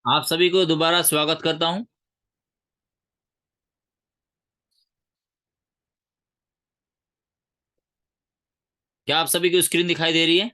आप सभी को दोबारा स्वागत करता हूं। क्या आप सभी को स्क्रीन दिखाई दे रही है?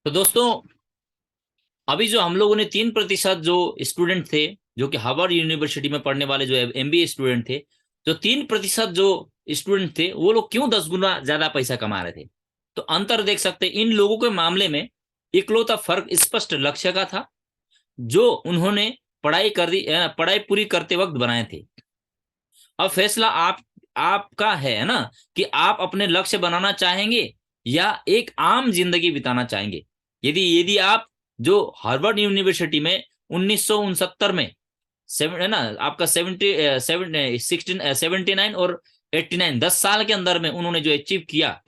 तो दोस्तों, अभी जो हम लोगों ने 3% जो स्टूडेंट थे, जो कि हार्वर्ड यूनिवर्सिटी में पढ़ने वाले जो एमबीए स्टूडेंट थे, जो 3% जो स्टूडेंट थे, वो लोग क्यों 10 गुना ज्यादा पैसा कमा रहे थे? तो अंतर देख सकते हैं इन लोगों के मामले में। इकलौता फर्क स्पष्ट लक्ष्य का था, जो उन्होंने पढ़ाई कर दी, पढ़ाई पूरी करते वक्त बनाए थे। अब फैसला आपका है ना, कि आप अपने लक्ष्य बनाना चाहेंगे या एक आम जिंदगी बिताना चाहेंगे। यदि यदि आप जो हार्वर्ड यूनिवर्सिटी में 1969 में है ना, आपका 69 और 89, 10 साल के अंदर में उन्होंने जो अचीव किया,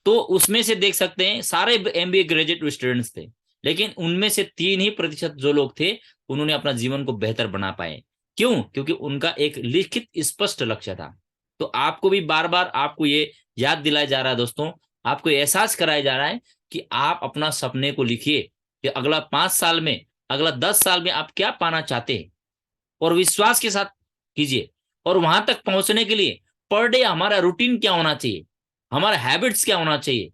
तो उसमें से देख सकते हैं सारे एमबीए ग्रेजुएट स्टूडेंट्स थे। लेकिन उनमें से 3% जो लोग थे, उन्होंने अपना जीवन को बेहतर बना पाए। क्यों? क्योंकि उनका एक लिखित स्पष्ट लक्ष्य था। तो आपको भी बार बार आपको ये याद दिलाया जा रहा है दोस्तों, आपको एहसास कराया जा रहा है कि आप अपना सपने को लिखिए कि अगला 5 साल में, अगला 10 साल में आप क्या पाना चाहते हैं, और विश्वास के साथ कीजिए। और वहां तक पहुंचने के लिए पर डे हमारा रूटीन क्या होना चाहिए, हमारा हैबिट्स क्या होना चाहिए,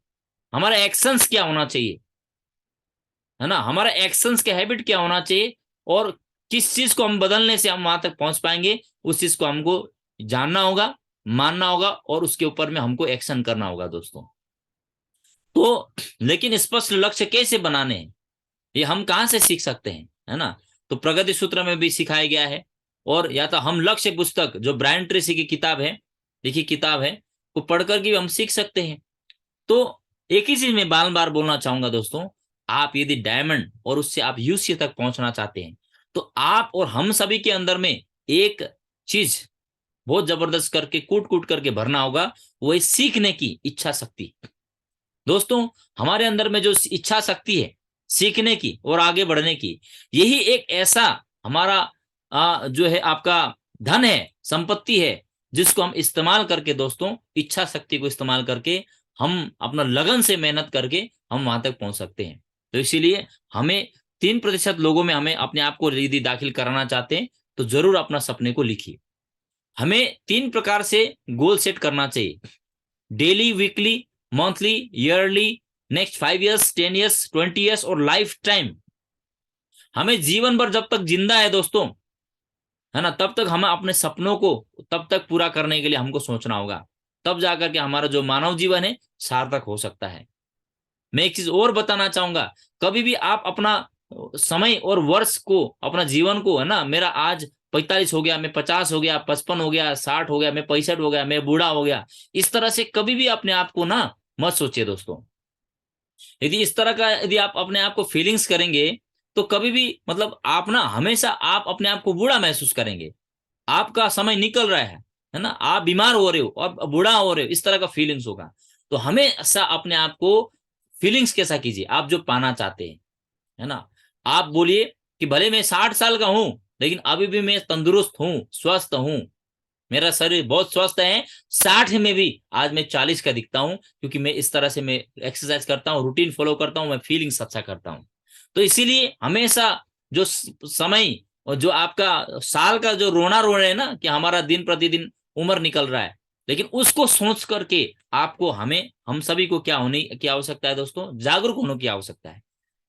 हमारा एक्शंस क्या होना चाहिए, है ना, हमारा एक्शंस के हैबिट क्या होना चाहिए, और किस चीज को हम बदलने से हम वहां तक पहुंच पाएंगे, उस चीज को हमको जानना होगा, मानना होगा, और उसके ऊपर में हमको एक्शन करना होगा दोस्तों। तो लेकिन स्पष्ट लक्ष्य कैसे बनाने हैं, ये हम कहाँ से सीख सकते हैं, है ना? तो प्रगति सूत्र में भी सिखाया गया है। और या तो हम लक्ष्य पुस्तक, जो ब्रायन ट्रेसी की किताब है, लिखी किताब है, को पढ़कर के भी हम सीख सकते हैं। तो एक ही चीज मैं बार बार बोलना चाहूंगा दोस्तों, आप यदि डायमंड और उससे आप यूसी तक पहुंचना चाहते हैं, तो आप और हम सभी के अंदर में एक चीज बहुत जबरदस्त करके कूट कूट करके भरना होगा, वो है सीखने की इच्छा शक्ति। दोस्तों, हमारे अंदर में जो इच्छा शक्ति है सीखने की और आगे बढ़ने की, यही एक ऐसा हमारा जो है आपका धन है, संपत्ति है, जिसको हम इस्तेमाल करके दोस्तों, इच्छा शक्ति को इस्तेमाल करके हम अपना लगन से मेहनत करके हम वहां तक पहुंच सकते हैं। तो इसीलिए हमें 3% लोगों में हमें अपने आप को यदि दाखिल कराना चाहते हैं, तो जरूर अपना सपने को लिखिए। हमें 3 प्रकार से गोल सेट करना चाहिए: daily, weekly, monthly, yearly, next 5 years, 10 years, 20 years और लाइफ टाइम। हमें जीवन भर जब तक जिंदा है दोस्तों, है ना, तब तक हमें अपने सपनों को तब तक पूरा करने के लिए हमको सोचना होगा। तब जाकर के हमारा जो मानव जीवन है सार्थक हो सकता है। मैं एक चीज और बताना चाहूंगा, कभी भी आप अपना समय और वर्ष को, अपना जीवन को, है ना, मेरा आज 45 हो गया, मैं 50 हो गया, 55 हो गया, 60 हो गया, मैं 65 हो गया, मैं बूढ़ा हो गया, इस तरह से कभी भी अपने आप को ना मत सोचिए दोस्तों। यदि इस तरह का यदि आप अपने आप को फीलिंग्स करेंगे, तो कभी भी मतलब आप ना हमेशा आप अपने आप को बूढ़ा महसूस करेंगे। आपका समय निकल रहा है ना, आप बीमार हो रहे हो और बूढ़ा हो रहे हो, इस तरह का फीलिंग्स होगा। तो हमेशा अपने आप को फीलिंग्स कैसा कीजिए, आप जो पाना चाहते हैं, है ना। आप बोलिए कि भले मैं 60 साल का हूं, लेकिन अभी भी मैं तंदुरुस्त हूं, स्वस्थ हूं, मेरा शरीर बहुत स्वस्थ है। 60 में भी आज मैं 40 का दिखता हूं, क्योंकि मैं इस तरह से मैं एक्सरसाइज करता हूँ, रूटीन फॉलो करता हूँ, मैं फीलिंग्स अच्छा करता हूँ। तो इसीलिए हमेशा जो समय और जो आपका साल का जो रोना रो रहे हैं ना, कि हमारा दिन प्रतिदिन उम्र निकल रहा है, लेकिन उसको सोच करके आपको, हमें, हम सभी को क्या होने की आवश्यकता है दोस्तों? जागरूक होने की आवश्यकता है।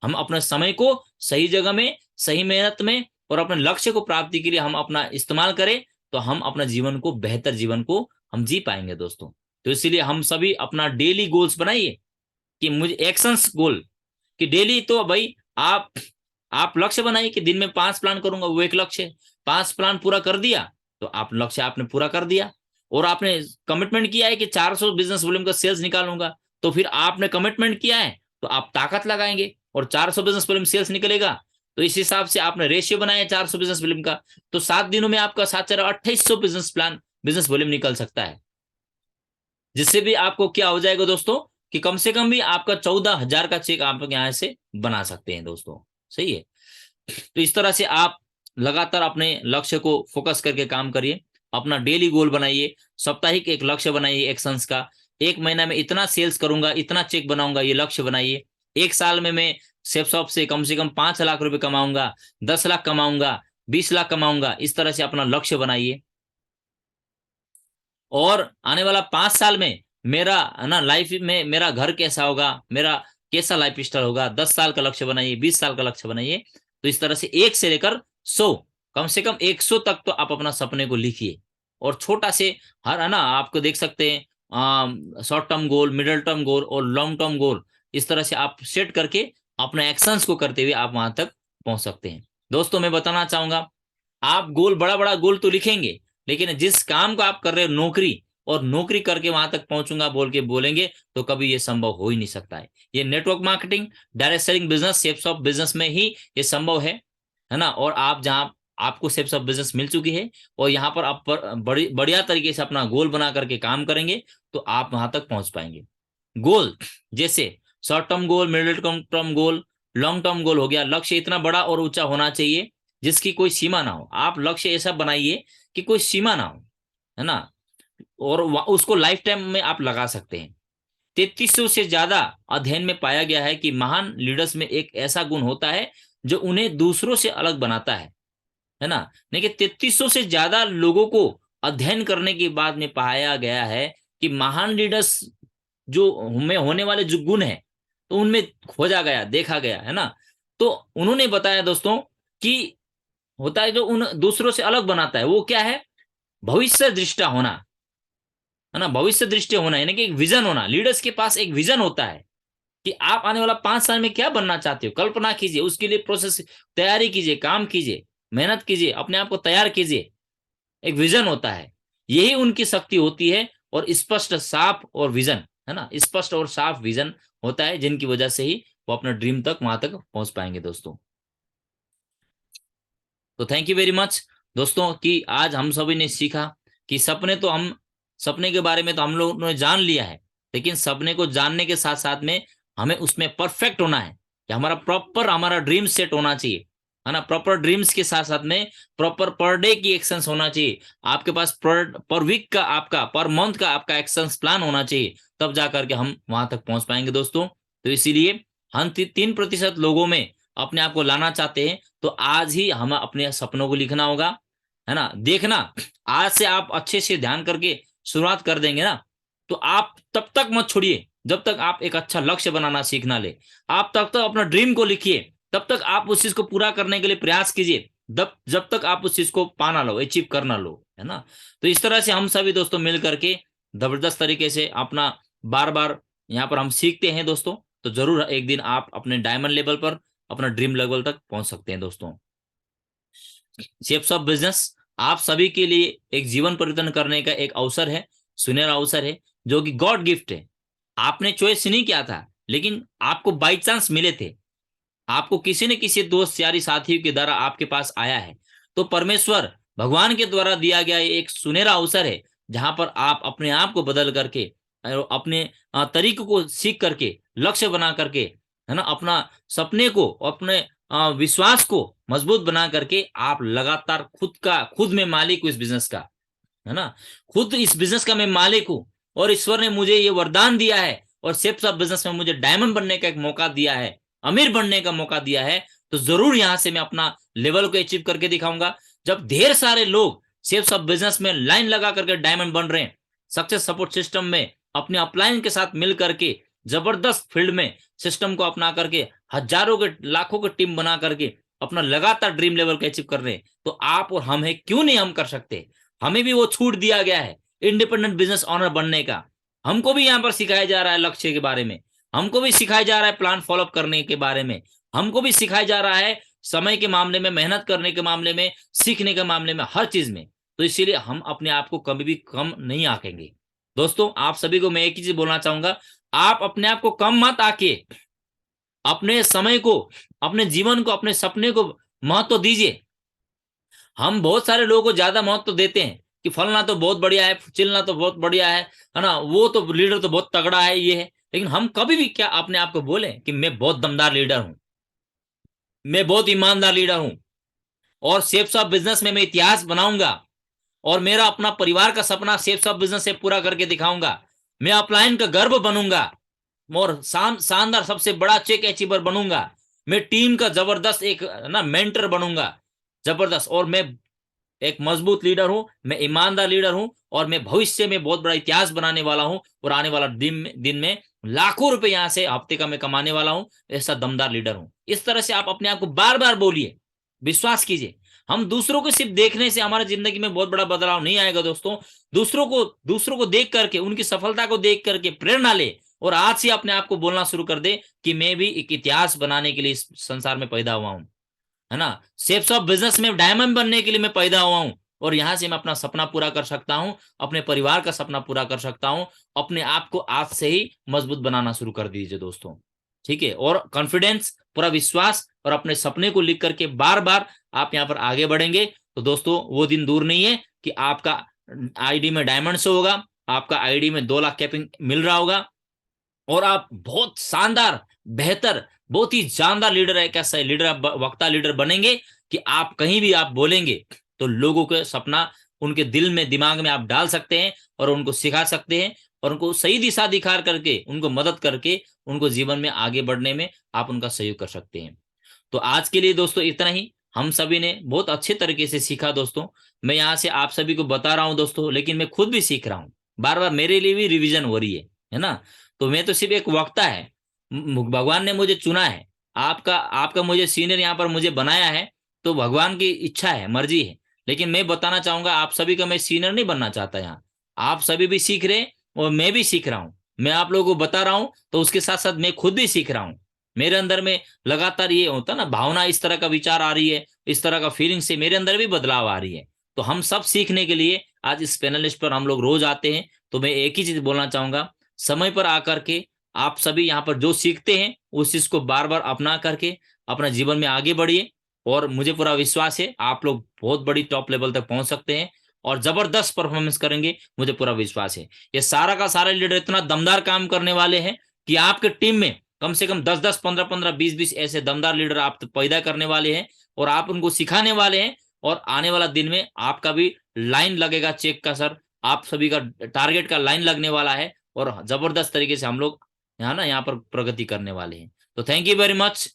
हम अपने समय को सही जगह में, सही मेहनत में और अपने लक्ष्य को प्राप्ति के लिए हम अपना इस्तेमाल करें, तो हम अपना जीवन को, बेहतर जीवन को हम जी पाएंगे दोस्तों। तो इसीलिए हम सभी अपना डेली गोल्स बनाइए, कि मुझे एक्शंस गोल, कि डेली तो भाई आप लक्ष्य बनाइए कि दिन में 5 प्लान करूंगा, वो एक लक्ष्य है। 5 प्लान पूरा कर दिया, तो आप लक्ष्य आपने पूरा कर दिया। और आपने कमिटमेंट किया है कि 400 बिजनेस वॉल्यूम का सेल्स निकालूंगा, तो फिर आपने कमिटमेंट किया है, तो आप ताकत लगाएंगे और 400 बिजनेस वॉल्यूम सेल्स निकलेगा। तो इस हिसाब से आपने रेशियो बनाया 400 बिजनेस वॉल्यूम का, तो 7 दिनों में आपका 7/2800 बिजनेस वॉल्यूम निकल सकता है, जिससे भी आपको क्या हो जाएगा दोस्तों कि कम से कम भी आपका 14,000 का चेक आप यहाँ से बना सकते हैं दोस्तों। सही है। तो इस तरह से आप लगातार अपने लक्ष्य को फोकस करके काम करिए, अपना डेली गोल बनाइए, साप्ताहिक एक लक्ष्य बनाइए एक्शंस का, एक महीना में इतना सेल्स करूंगा, इतना चेक बनाऊंगा, ये लक्ष्य बनाइए। एक साल में मैं सेफ शॉप से कम 5 लाख रुपए कमाऊंगा, 10 लाख कमाऊंगा, 20 लाख कमाऊंगा, इस तरह से अपना लक्ष्य बनाइए। और आने वाला 5 साल में मेरा है ना लाइफ में मेरा घर कैसा होगा, मेरा कैसा लाइफ स्टाइल होगा, 10 साल का लक्ष्य बनाइए, 20 साल का लक्ष्य बनाइए। तो इस तरह से 1 से लेकर 100, कम से कम 100 तक तो आप अपना सपने को लिखिए। और छोटा से हर है ना आपको देख सकते हैं short term goal, middle term goal और लॉन्ग टर्म गोल, इस तरह से आप सेट करके अपने एक्शंस को करते हुए आप वहां तक पहुंच सकते हैं। दोस्तों मैं बताना चाहूंगा, आप गोल बड़ा बड़ा गोल तो लिखेंगे, लेकिन जिस काम को आप कर रहे हो नौकरी, और नौकरी करके वहां तक पहुंचूंगा बोल के बोलेंगे तो कभी ये संभव हो ही नहीं सकता है। ये network marketing, direct selling business, shapes of business में ही ये संभव है ना। और आप जहां आपको शेप्स ऑफ बिजनेस मिल चुकी है और यहाँ पर आप बढ़िया तरीके से अपना गोल बना करके काम करेंगे तो आप वहां तक पहुंच पाएंगे। गोल जैसे short term goal, middle term goal, long term goal हो गया। लक्ष्य इतना बड़ा और ऊंचा होना चाहिए जिसकी कोई सीमा ना हो। आप लक्ष्य ऐसा बनाइए कि कोई सीमा ना हो, है ना, और उसको लाइफ टाइम में आप लगा सकते हैं। 3300 से ज्यादा अध्ययन में पाया गया है कि महान लीडर्स में एक ऐसा गुण होता है जो उन्हें दूसरों से अलग बनाता है ना। देखिए 3300 से ज्यादा लोगों को अध्ययन करने के बाद में पाया गया है कि महान लीडर्स जो में होने वाले जो गुण है तो उनमें खोजा गया, देखा गया, है ना। तो उन्होंने बताया दोस्तों कि होता है जो उन दूसरों से अलग बनाता है वो क्या है, भविष्य दृष्टा होना, है ना। भविष्य दृष्टि होना यानी कि एक विजन होना। लीडर्स के पास एक विजन होता है कि आप आने वाला 5 साल में क्या बनना चाहते हो, कल्पना कीजिए, उसके लिए प्रोसेस तैयारी कीजिए, काम कीजिए, मेहनत कीजिए, अपने आप को तैयार कीजिए। एक विजन होता है, यही उनकी शक्ति होती है। और स्पष्ट साफ और विजन, है ना, स्पष्ट और साफ विजन होता है जिनकी वजह से ही वो अपना ड्रीम तक वहां तक पहुंच पाएंगे दोस्तों। तो थैंक यू वेरी मच दोस्तों कि आज हम सभी ने सीखा कि सपने के बारे में तो हम लोगों ने जान लिया है, लेकिन सपने को जानने के साथ साथ में हमें उसमें परफेक्ट होना है कि हमारा ड्रीम सेट होना चाहिए, है ना। प्रॉपर ड्रीम्स के साथ साथ में प्रॉपर पर डे की एक्शंस होना चाहिए आपके पास, पर वीक का आपका, पर मंथ का आपका एक्शंस प्लान होना चाहिए, तब जा करके हम वहां तक पहुंच पाएंगे दोस्तों। तो इसीलिए हम 3% लोगों में अपने आप को लाना चाहते हैं तो आज ही हमें अपने सपनों को लिखना होगा, है ना। देखना, आज से आप अच्छे से ध्यान करके शुरुआत कर देंगे ना तो आप तब तक मत छोड़िए जब तक आप एक अच्छा लक्ष्य बनाना सीख ना ले। आप तब तक अपना ड्रीम को लिखिए, तब तक आप उस चीज को पूरा करने के लिए प्रयास कीजिए, जब तक आप उस चीज को पाना लो, अचीव करना लो, है ना। तो इस तरह से हम सभी दोस्तों मिल करके जबरदस्त तरीके से अपना बार बार यहाँ पर हम सीखते हैं दोस्तों। तो जरूर एक दिन आप अपने डायमंड लेवल पर, अपना ड्रीम लेवल तक पहुंच सकते हैं दोस्तों। शेप्स ऑफ बिजनेस आप सभी के लिए एक जीवन परिवर्तन करने का एक अवसर है, सुनहरा अवसर है, जो कि गॉड गिफ्ट है। आपने चॉइस नहीं किया था, लेकिन आपको बाई चांस मिले थे, आपको किसी न किसी दोस्त यारी साथी के द्वारा आपके पास आया है। तो परमेश्वर भगवान के द्वारा दिया गया ये एक सुनहरा अवसर है जहां पर आप अपने आप को बदल करके और अपने तरीकों को सीख करके, लक्ष्य बना करके, है ना, अपना सपने को, अपने विश्वास को मजबूत बना करके आप लगातार खुद में मालिक हूँ इस बिजनेस का, है ना। खुद इस बिजनेस का मैं मालिक हूँ और ईश्वर ने मुझे ये वरदान दिया है और शेप्स ऑफ बिजनेस में मुझे डायमंड बनने का एक मौका दिया है, अमीर बनने का मौका दिया है। तो जरूर यहां से मैं अपना लेवल को अचीव करके दिखाऊंगा। जब ढेर सारे लोग शेप्स ऑफ बिजनेस में लाइन लगा करके डायमंड बन रहे हैं, सक्सेस सपोर्ट सिस्टम में अपने अपलाइन के साथ मिल करके जबरदस्त फील्ड में सिस्टम को अपना करके हजारों के लाखों की टीम बना करके अपना लगातार ड्रीम लेवल को अचीव कर रहे हैं, तो आप और हम है, क्यों नहीं हम कर सकते। हमें भी वो छूट दिया गया है इंडिपेंडेंट बिजनेस ओनर बनने का। हमको भी यहाँ पर सिखाया जा रहा है लक्ष्य के बारे में, हमको भी सिखाया जा रहा है प्लान फॉलोअप करने के बारे में, हमको भी सिखाया जा रहा है समय के मामले में, मेहनत करने के मामले में, सीखने के मामले में, हर चीज में। तो इसीलिए हम अपने आप को कभी भी कम नहीं आंकेंगे दोस्तों। आप सभी को मैं एक ही चीज बोलना चाहूंगा, आप अपने आप को कम मत आके, अपने समय को, अपने जीवन को, अपने सपने को महत्व दीजिए। हम बहुत सारे लोगों को ज्यादा महत्व देते हैं कि फलना तो बहुत बढ़िया है, चिलना तो बहुत बढ़िया है ना, वो तो लीडर तो बहुत तगड़ा है, ये है। लेकिन हम कभी भी क्या अपने आप को बोले कि मैं बहुत दमदार लीडर हूं, मैं बहुत ईमानदार लीडर हूं, और सेफ शॉप बिजनेस में मैं इतिहास बनाऊंगा, और मेरा अपना परिवार का सपना सेफ शॉप बिजनेस से पूरा करके दिखाऊंगा, मैं अपलाइन का गर्व बनूंगा, और शानदार सबसे बड़ा चेक अचीवर बनूंगा, मैं टीम का जबरदस्त एक ना मेंटर बनूंगा, जबरदस्त, और मैं एक मजबूत लीडर हूं, मैं ईमानदार लीडर हूं, और मैं भविष्य में बहुत बड़ा इतिहास बनाने वाला हूं, और आने वाला दिन में लाखों रुपए यहां से हफ्ते का मैं कमाने वाला हूं, ऐसा दमदार लीडर हूं। इस तरह से आप अपने आप को बार बार बोलिए, विश्वास कीजिए। हम दूसरों को सिर्फ देखने से हमारी जिंदगी में बहुत बड़ा बदलाव नहीं आएगा दोस्तों। दूसरों को देख करके, उनकी सफलता को देख करके प्रेरणा ले, और आज से अपने आप को बोलना शुरू कर दे कि मैं भी एक इतिहास बनाने के लिए इस संसार में पैदा हुआ हूं, है ना। शेप्स ऑफ बिजनेस में डायमंड बनने के लिए मैं पैदा हुआ हूं, और यहां से मैं अपना सपना पूरा कर सकता हूं, अपने परिवार का सपना पूरा कर सकता हूं। अपने आप को आज से ही मजबूत बनाना शुरू कर दीजिए दोस्तों, ठीक है। और कॉन्फिडेंस, पूरा विश्वास, और अपने सपने को लिख करके बार बार आप यहाँ पर आगे बढ़ेंगे, तो दोस्तों वो दिन दूर नहीं है कि आपका आईडी में डायमंड शो होगा, आपका आईडी में 2 लाख कैपिंग मिल रहा होगा, और आप बहुत शानदार, बेहतर, बहुत ही जानदार लीडर है, कैसा लीडर, आप वक्ता लीडर बनेंगे कि आप कहीं भी आप बोलेंगे तो लोगों के सपना उनके दिल में, दिमाग में आप डाल सकते हैं, और उनको सिखा सकते हैं, और उनको सही दिशा दिखा करके, उनको मदद करके, उनको जीवन में आगे बढ़ने में आप उनका सहयोग कर सकते हैं। तो आज के लिए दोस्तों इतना ही। हम सभी ने बहुत अच्छे तरीके से सीखा दोस्तों। मैं यहाँ से आप सभी को बता रहा हूँ दोस्तों, लेकिन मैं खुद भी सीख रहा हूँ, बार बार मेरे लिए भी रिवीजन हो रही है ना। तो मैं तो सिर्फ एक वक्ता है, भगवान ने मुझे चुना है, आपका आपका मुझे सीनियर यहाँ पर मुझे बनाया है, तो भगवान की इच्छा है, मर्जी है। लेकिन मैं बताना चाहूंगा आप सभी का, मैं सीनियर नहीं बनना चाहता यहाँ। आप सभी भी सीख रहे हैं, और मैं भी सीख रहा हूँ। मैं आप लोगों को बता रहा हूँ, तो उसके साथ साथ मैं खुद भी सीख रहा हूँ। मेरे अंदर में लगातार ये होता ना, भावना इस तरह का विचार आ रही है, इस तरह का फीलिंग से मेरे अंदर भी बदलाव आ रही है। तो हम सब सीखने के लिए आज इस पैनलिस्ट पर हम लोग रोज आते हैं। तो मैं एक ही चीज बोलना चाहूंगा, समय पर आकर के आप सभी यहाँ पर जो सीखते हैं उस चीज को बार बार अपना करके अपना जीवन में आगे बढ़िए, और मुझे पूरा विश्वास है आप लोग बहुत बड़ी टॉप लेवल तक पहुंच सकते हैं, और जबरदस्त परफॉर्मेंस करेंगे, मुझे पूरा विश्वास है। ये सारा का सारा लीडर इतना दमदार काम करने वाले हैं कि आपके टीम में कम से कम 10-10, 15-15, 20-20 ऐसे दमदार लीडर आप पैदा करने वाले हैं, और आप उनको सिखाने वाले हैं। और आने वाला दिन में आपका भी लाइन लगेगा चेक का, सर, आप सभी का टारगेट का लाइन लगने वाला है, और जबरदस्त तरीके से हम लोग यहाँ पर प्रगति करने वाले हैं। तो थैंक यू वेरी मच,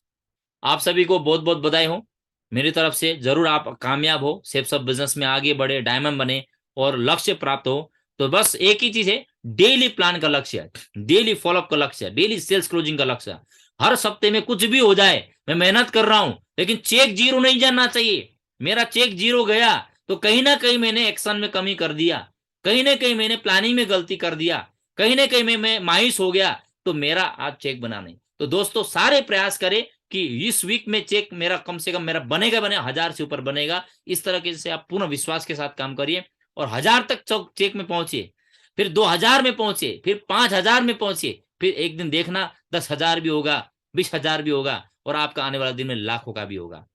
आप सभी को बहुत बहुत बधाई हो मेरी तरफ से। जरूर आप कामयाब हो, सेफ सब बिजनेस में आगे बढ़े, डायमंड बने, और लक्ष्य प्राप्त हो। तो बस एक ही चीज है, डेली प्लान का लक्ष्य है, डेली फॉलोअप का लक्ष्य है, डेली सेल्स क्लोजिंग का लक्ष्य है। हर सप्ते में कुछ भी हो जाए, मैं मेहनत कर रहा हूं, लेकिन चेक जीरो नहीं जाना चाहिए। मेरा चेक जीरो गया तो कहीं ना कहीं मैंने एक्शन में कमी कर दिया, कहीं ना कहीं मैंने प्लानिंग में गलती कर दिया, कहीं ना कहीं मैं मायूस हो गया, तो मेरा आज चेक बना नहीं। तो दोस्तों सारे प्रयास करें कि इस वीक में चेक मेरा कम से कम, मेरा बनेगा 1000 से ऊपर बनेगा। इस तरह से आप पूर्ण विश्वास के साथ काम करिए, और 1000 तक चेक में पहुंचिए, फिर 2000 में पहुंचे, फिर 5000 में पहुंचे, फिर एक दिन देखना 10,000 भी होगा, 20,000 भी होगा, और आपका आने वाला दिन में लाखों का भी होगा।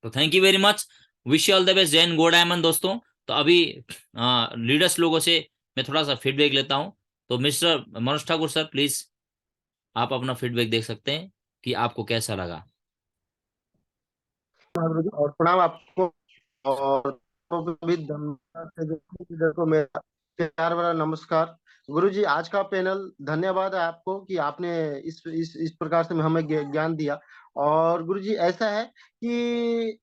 तो thank you very much, wish you all the best, Jain go diamond दोस्तों। तो अभी लीडर्स लोगों से मैं थोड़ा सा फीडबैक लेता हूं। तो mister Manoj Thakur sir, please आप अपना फीडबैक देख सकते हैं कि आपको कैसा लगा। और प्रणाम आपको, और भी धन्यवाद से गुरु को मेरा प्यार भरा नमस्कार। गुरु जी, आज का पैनल धन्यवाद है आपको कि आपने इस प्रकार से हमें ज्ञान दिया। और गुरु जी ऐसा है कि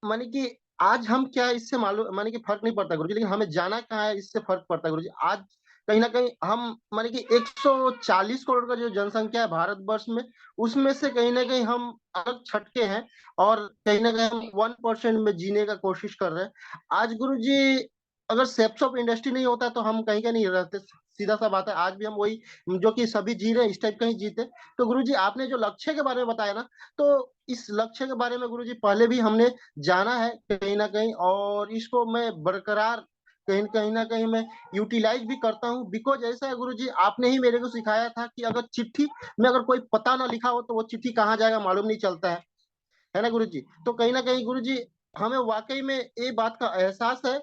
माने कि आज हम क्या इससे मालूम, माने कि फर्क नहीं पड़ता गुरुजी, लेकिन हमें जाना कहाँ है इससे फर्क पड़ता है गुरुजी। आज कहीं ना कहीं हम माने कि 140 करोड़ का जो जनसंख्या है भारतवर्ष में, उसमें से कहीं ना कहीं हम अलग छटके हैं, और कहीं ना कहीं हम 1% में जीने का कोशिश कर रहे हैं। आज गुरुजी अगर सेप्स ऑफ इंडस्ट्री नहीं होता तो हम कहीं का नहीं रहते, सीधा सा बात है। आज भी हम वही जो कि सभी जी रहे हैं इस टाइप का ही जीते। तो गुरुजी आपने जो लक्ष्य के बारे में बताया ना, तो इस लक्ष्य के बारे में गुरुजी पहले भी हमने जाना है कहीं ना कहीं, और इसको मैं बरकरार कहीं ना कहीं मैं यूटिलाइज भी करता हूँ। बिकॉज ऐसा है गुरुजी, आपने ही मेरे को सिखाया था कि अगर चिट्ठी में अगर कोई पता ना लिखा हो तो वो चिट्ठी कहाँ जाएगा मालूम नहीं चलता है ना गुरुजी। तो कहीं ना कहीं गुरुजी हमें वाकई में ये बात का एहसास है,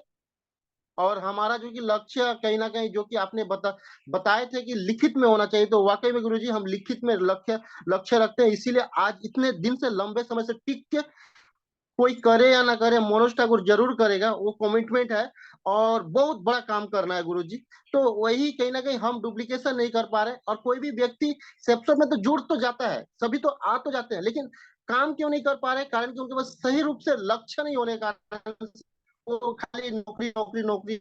और हमारा जो कि लक्ष्य कहीं ना कहीं जो कि आपने बताए थे कि लिखित में होना चाहिए, तो वाकई में गुरुजी हम लिखित में लक्ष्य लक्ष्य रखते हैं। इसीलिए आज इतने दिन से लंबे समय से टिक के, कोई करे या ना करे, मनोज ठाकुर जरूर करेगा, वो कमिटमेंट है और बहुत बड़ा काम करना है गुरुजी। तो वही कहीं ना कहीं हम डुप्लीकेशन नहीं कर पा रहे, और कोई भी व्यक्ति सेक्टर में तो जुड़ तो जाता है, सभी तो आ तो जाते हैं, लेकिन काम क्यों नहीं कर पा रहे? कारण कि उनके पास सही रूप से लक्ष्य नहीं होने का कारण वो खाली नौकरी नौकरी नौकरी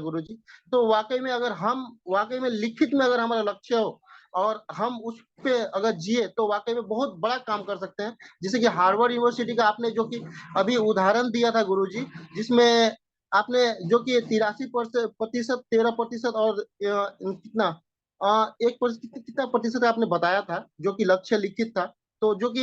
गुरु जी। तो वाकई में अगर हम वाकई में लिखित में अगर हमारा लक्ष्य हो और हम उस पे अगर जिए तो वाकई में बहुत बड़ा काम कर सकते हैं। जैसे कि हार्वर्ड यूनिवर्सिटी का आपने जो कि अभी उदाहरण दिया था गुरुजी, जिसमें आपने जो कि 83% 13% और कितना 1% कितना प्रतिशत आपने बताया था जो कि लक्ष्य लिखित था, तो जो कि